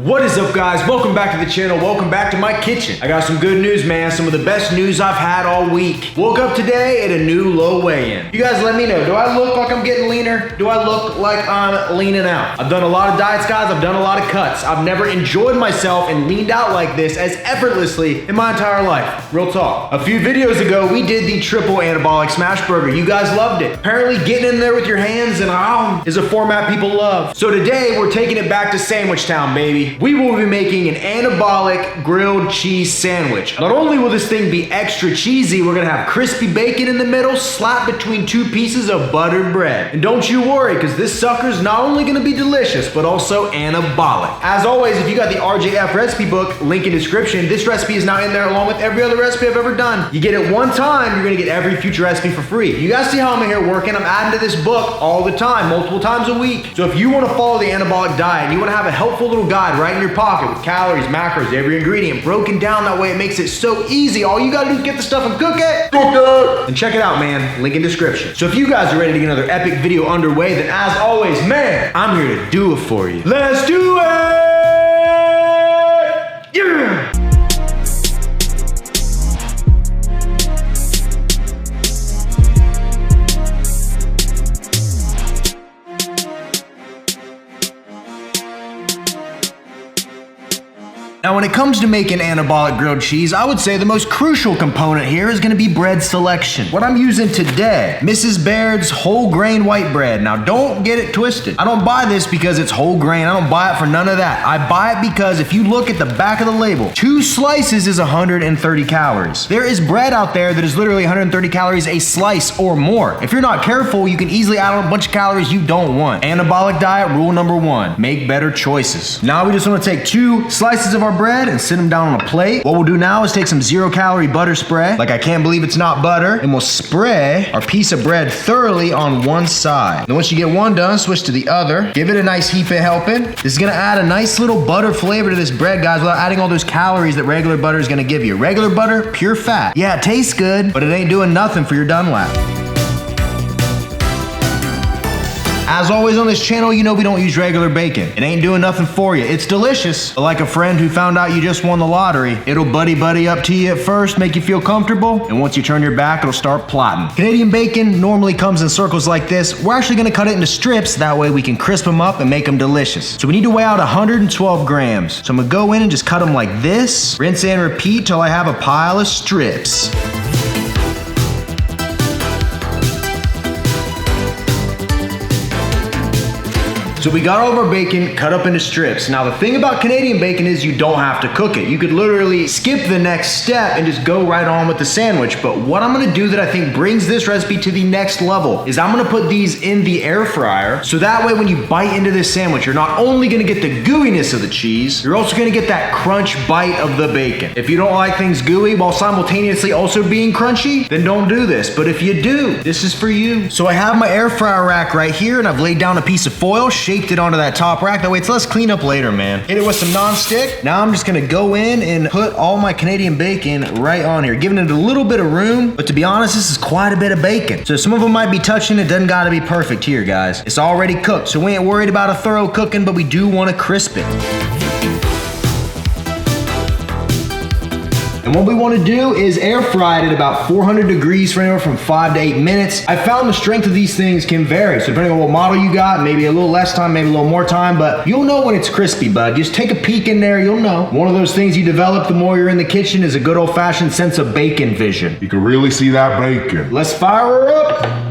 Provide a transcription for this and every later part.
What is up, guys? Welcome back to the channel. Welcome back to my kitchen. I got some good news, man. Some of the best news I've had all week. Woke up today at a new low weigh-in. You guys let me know. Do I look like I'm getting leaner? Do I look like I'm leaning out? I've done a lot of diets, guys. I've done a lot of cuts. I've never enjoyed myself and leaned out like this as effortlessly in my entire life. Real talk. A few videos ago, we did the triple anabolic smash burger. You guys loved it. Apparently, getting in there with your hands and is a format people love. So today, we're taking it back to Sandwich Town, baby. We will be making an anabolic grilled cheese sandwich. Not only will this thing be extra cheesy, we're gonna have crispy bacon in the middle, slapped between two pieces of buttered bread. And don't you worry, because this sucker's not only gonna be delicious, but also anabolic. As always, if you got the RJF recipe book, link in description, this recipe is now in there along with every other recipe I've ever done. You get it one time, you're gonna get every future recipe for free. You guys see how I'm in here working? I'm adding to this book all the time, multiple times a week. So if you wanna follow the anabolic diet and you wanna have a helpful little guide right in your pocket with calories, macros, every ingredient broken down that way, it makes it so easy. All you gotta do is get the stuff and cook it. And check it out, man. Link in description. So if you guys are ready to get another epic video underway, then as always, man, I'm here to do it for you. Let's do it! Yeah! Now, when it comes to making anabolic grilled cheese, I would say the most crucial component here is gonna be bread selection. What I'm using today, Mrs. Baird's whole grain white bread. Now, don't get it twisted. I don't buy this because it's whole grain. I don't buy it for none of that. I buy it because if you look at the back of the label, 2 slices is 130 calories. There is bread out there that is literally 130 calories a slice or more. If you're not careful, you can easily add on a bunch of calories you don't want. Anabolic diet rule number 1, make better choices. Now we just wanna take 2 slices of our bread and sit them down on a plate. What we'll do now is take some 0-calorie butter spray, like I can't believe it's not butter, and we'll spray our piece of bread thoroughly on one side. Then once you get one done, switch to the other. Give it a nice heap of helping. This is gonna add a nice little butter flavor to this bread, guys, without adding all those calories that regular butter is gonna give you. Regular butter, pure fat. Yeah, it tastes good, but it ain't doing nothing for your Dunlap. As always on this channel, you know we don't use regular bacon. It ain't doing nothing for you. It's delicious, but like a friend who found out you just won the lottery, it'll buddy up to you at first, make you feel comfortable, and once you turn your back, it'll start plotting. Canadian bacon normally comes in circles like this. We're actually gonna cut it into strips, that way we can crisp them up and make them delicious. So we need to weigh out 112 grams. So I'm gonna go in and just cut them like this, rinse and repeat till I have a pile of strips. So we got all of our bacon cut up into strips. Now the thing about Canadian bacon is you don't have to cook it. You could literally skip the next step and just go right on with the sandwich. But what I'm gonna do that I think brings this recipe to the next level is I'm gonna put these in the air fryer. So that way when you bite into this sandwich, you're not only gonna get the gooiness of the cheese, you're also gonna get that crunch bite of the bacon. If you don't like things gooey while simultaneously also being crunchy, then don't do this. But if you do, this is for you. So I have my air fryer rack right here and I've laid down a piece of foil, shaped it onto that top rack. That way it's less cleanup later, man. Hit it with some non-stick. Now I'm just gonna go in and put all my Canadian bacon right on here, giving it a little bit of room. But to be honest, this is quite a bit of bacon. So some of them might be touching. It doesn't gotta be perfect here, guys. It's already cooked, so we ain't worried about a thorough cooking, but we do wanna crisp it. And what we want to do is air fry it at about 400 degrees for anywhere from 5 to 8 minutes. I found the strength of these things can vary. So depending on what model you got, maybe a little less time, maybe a little more time, but you'll know when it's crispy, bud. Just take a peek in there, you'll know. One of those things you develop the more you're in the kitchen is a good old-fashioned sense of bacon vision. You can really see that bacon. Let's fire her up.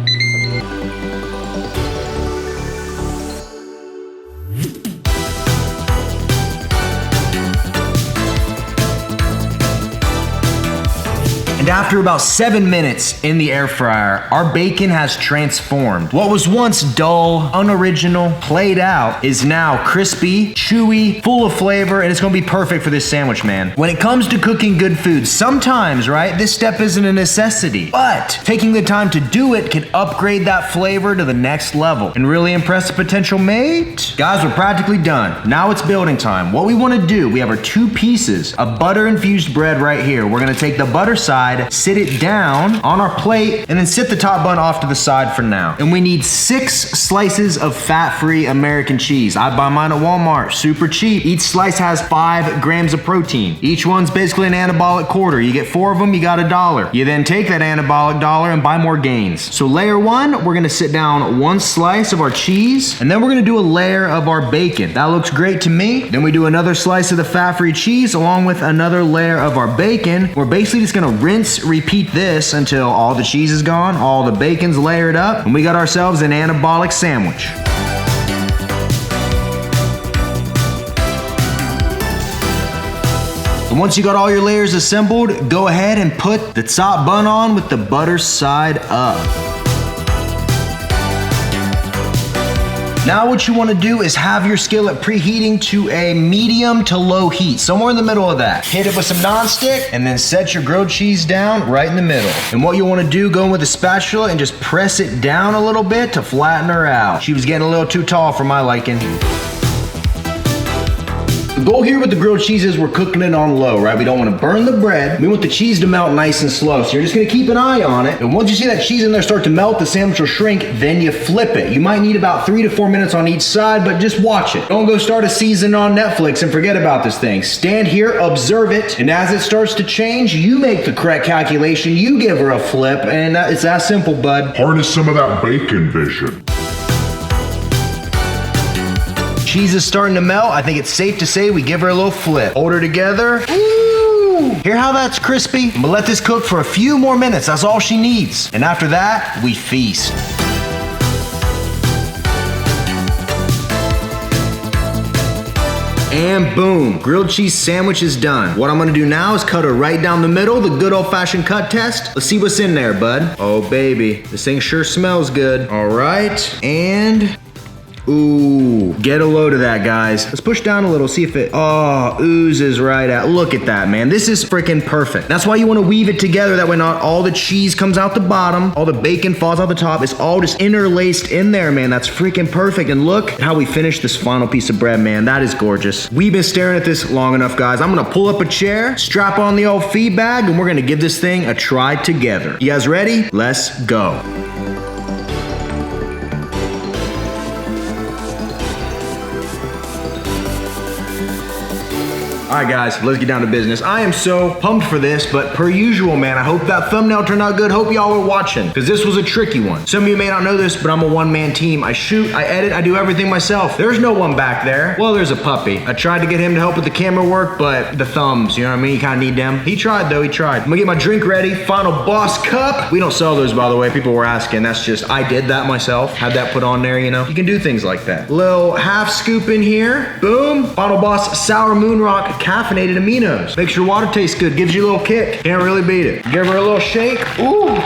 And after about 7 minutes in the air fryer, our bacon has transformed. What was once dull, unoriginal, played out is now crispy, chewy, full of flavor, and it's gonna be perfect for this sandwich, man. When it comes to cooking good food, sometimes, right, this step isn't a necessity, but taking the time to do it can upgrade that flavor to the next level and really impress a potential mate. Guys, we're practically done. Now it's building time. What we wanna do, we have our 2 pieces of butter-infused bread right here. We're gonna take the butter side side, sit it down on our plate, and then sit the top bun off to the side for now. And we need 6 slices of fat-free American cheese. I buy mine at Walmart, super cheap. Each slice has 5 grams of protein. Each one's basically an anabolic quarter. You get 4 of them, you got $1. You then take that anabolic dollar and buy more gains. So layer 1, we're gonna sit down 1 slice of our cheese, and then we're gonna do a layer of our bacon. That looks great to me. Then we do another slice of the fat-free cheese along with another layer of our bacon. We're basically just gonna rinse, repeat this until all the cheese is gone, all the bacon's layered up, and we got ourselves an anabolic sandwich. And once you got all your layers assembled, go ahead and put the top bun on with the butter side up. Now what you want to do is have your skillet preheating to a medium to low heat, somewhere in the middle of that. Hit it with some nonstick and then set your grilled cheese down right in the middle. And what you want to do, go in with a spatula and just press it down a little bit to flatten her out. She was getting a little too tall for my liking. The goal here with the grilled cheese is we're cooking it on low, right? We don't want to burn the bread. We want the cheese to melt nice and slow. So you're just going to keep an eye on it. And once you see that cheese in there start to melt, the sandwich will shrink, then you flip it. You might need about 3 to 4 minutes on each side, but just watch it. Don't go start a season on Netflix and forget about this thing. Stand here, observe it, and as it starts to change, you make the correct calculation, you give her a flip, and it's that simple, bud. Harness some of that bacon vision. Cheese is starting to melt. I think it's safe to say we give her a little flip. Hold her together. Ooh! Hear how that's crispy? I'm gonna let this cook for a few more minutes. That's all she needs. And after that, we feast. And boom, grilled cheese sandwich is done. What I'm gonna do now is cut her right down the middle, the good old-fashioned cut test. Let's see what's in there, bud. Oh, baby, this thing sure smells good. All right, and ooh, get a load of that, guys. Let's push down a little, see if it, oh, oozes right out. Look at that, man. This is freaking perfect. That's why you want to weave it together. That way not all the cheese comes out the bottom, all the bacon falls out the top. It's all just interlaced in there, man. That's freaking perfect. And look at how we finished this final piece of bread, man. That is gorgeous. We've been staring at this long enough, guys. I'm gonna pull up a chair, strap on the old feed bag, and we're gonna give this thing a try together. You guys ready? Let's go. All right, guys, let's get down to business. I am so pumped for this, but per usual, man, I hope that thumbnail turned out good. Hope y'all are watching, because this was a tricky one. Some of you may not know this, but I'm a one-man team. I shoot, I edit, I do everything myself. There's no one back there. Well, there's a puppy. I tried to get him to help with the camera work, but the thumbs, you know what I mean? You kind of need them. He tried, though, he tried. I'm gonna get my drink ready. Final Boss cup. We don't sell those, by the way. People were asking. That's just, I did that myself. Had that put on there, you know? You can do things like that. Little half scoop in here. Boom. Final Boss Sour Moon Rock caffeinated aminos. Makes your water taste good, gives you a little kick. Can't really beat it. Give her a little shake. Ooh.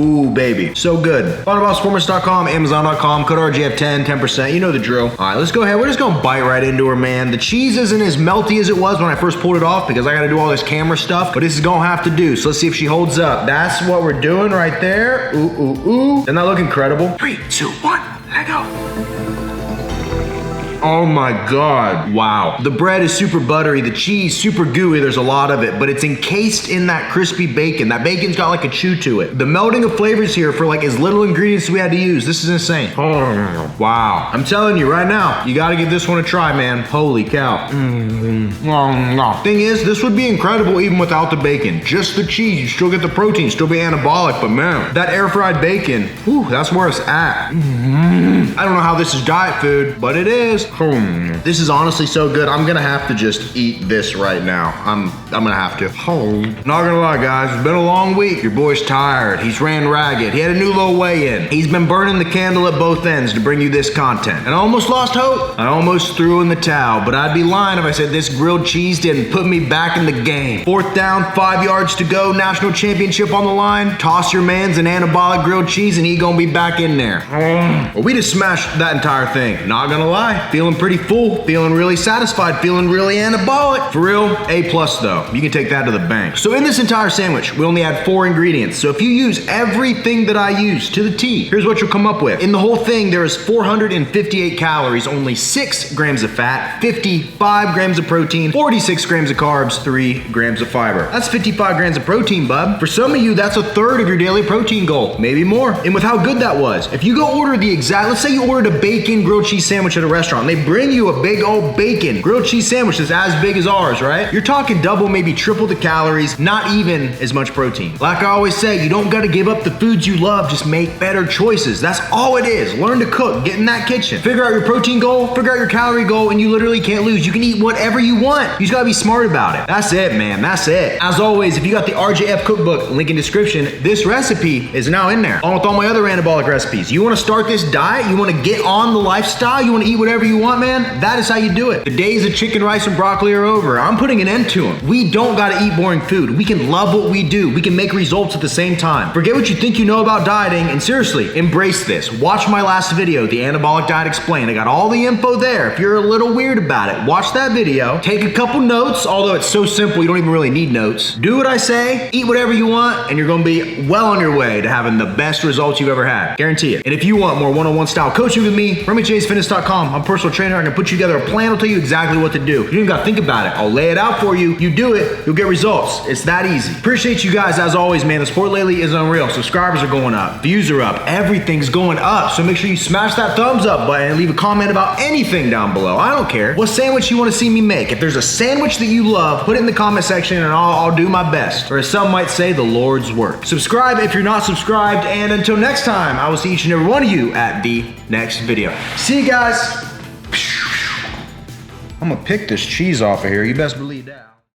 Ooh, baby. So good. FinalBossPerformance.com, Amazon.com, code RGF10, 10%. You know the drill. All right, let's go ahead. We're just gonna bite right into her, man. The cheese isn't as melty as it was when I first pulled it off because I gotta do all this camera stuff, but this is gonna have to do. So let's see if she holds up. That's what we're doing right there. Ooh, ooh, ooh. Doesn't that look incredible? 3, 2, 1, let go. Oh my God, wow. The bread is super buttery, the cheese super gooey, there's a lot of it, but it's encased in that crispy bacon. That bacon's got like a chew to it. The melding of flavors here for like as little ingredients as we had to use, this is insane. Oh, wow. I'm telling you right now, you gotta give this one a try, man. Holy cow. Thing is, this would be incredible even without the bacon. Just the cheese, you still get the protein, still be anabolic, but man, that air fried bacon, whew, that's where it's at. I don't know how this is diet food, but it is. This is honestly so good. I'm gonna have to just eat this right now. I'm gonna have to. Not gonna lie, guys, it's been a long week. Your boy's tired. He's ran ragged. He had a new low weigh-in. He's been burning the candle at both ends to bring you this content. And I almost lost hope. I almost threw in the towel, but I'd be lying if I said this grilled cheese didn't put me back in the game. 4th down, 5 yards to go, national championship on the line. Toss your mans an anabolic grilled cheese and he gonna be back in there. Well, we just smashed that entire thing. Not gonna lie, feeling pretty full, feeling really satisfied, feeling really anabolic. For real, A+ though. You can take that to the bank. So in this entire sandwich, we only had 4 ingredients. So if you use everything that I use to the T, here's what you'll come up with. In the whole thing, there is 458 calories, only 6 grams of fat, 55 grams of protein, 46 grams of carbs, 3 grams of fiber. That's 55 grams of protein, bub. For some of you, that's a third of your daily protein goal, maybe more. And with how good that was, if you go order the exact, let's say you ordered a bacon grilled cheese sandwich at a restaurant, and they bring you a big old bacon grilled cheese sandwich that's as big as ours, right? You're talking double, maybe triple the calories, not even as much protein. Like I always say, you don't gotta give up the foods you love, just make better choices. That's all it is. Learn to cook, get in that kitchen. Figure out your protein goal, figure out your calorie goal, and you literally can't lose. You can eat whatever you want. You just gotta be smart about it. That's it, man, that's it. As always, if you got the RJF cookbook, link in description, this recipe is now in there, along with all my other anabolic recipes. You wanna start this diet, you wanna get on the lifestyle, you wanna eat whatever you want, man, that is how you do it. The days of chicken, rice, and broccoli are over. I'm putting an end to them. We don't gotta eat boring food. We can love what we do. We can make results at the same time. Forget what you think you know about dieting, and seriously, embrace this. Watch my last video, the Anabolic Diet Explained. I got all the info there. If you're a little weird about it, watch that video. Take a couple notes, although it's so simple, you don't even really need notes. Do what I say, eat whatever you want, and you're gonna be well on your way to having the best results you've ever had. Guarantee it. And if you want more one-on-one style coaching with me, RemingtonJamesFitness.com. I'm a personal trainer. I can put you together a plan. I'll tell you exactly what to do. You don't even gotta think about it. I'll lay it out for you. You do it, you'll get results. It's that easy. Appreciate you guys as always, man. The support lately is unreal. Subscribers are going up, views are up, everything's going up. So make sure you smash that thumbs up button and leave a comment about anything down below. I don't care what sandwich you want to see me make. If there's a sandwich that you love, put it in the comment section and I'll do my best. Or as some might say, the Lord's work. Subscribe if you're not subscribed, and until next time, I will see each and every one of you at the next video. See you guys. I'm gonna pick this cheese off of here. You best believe that.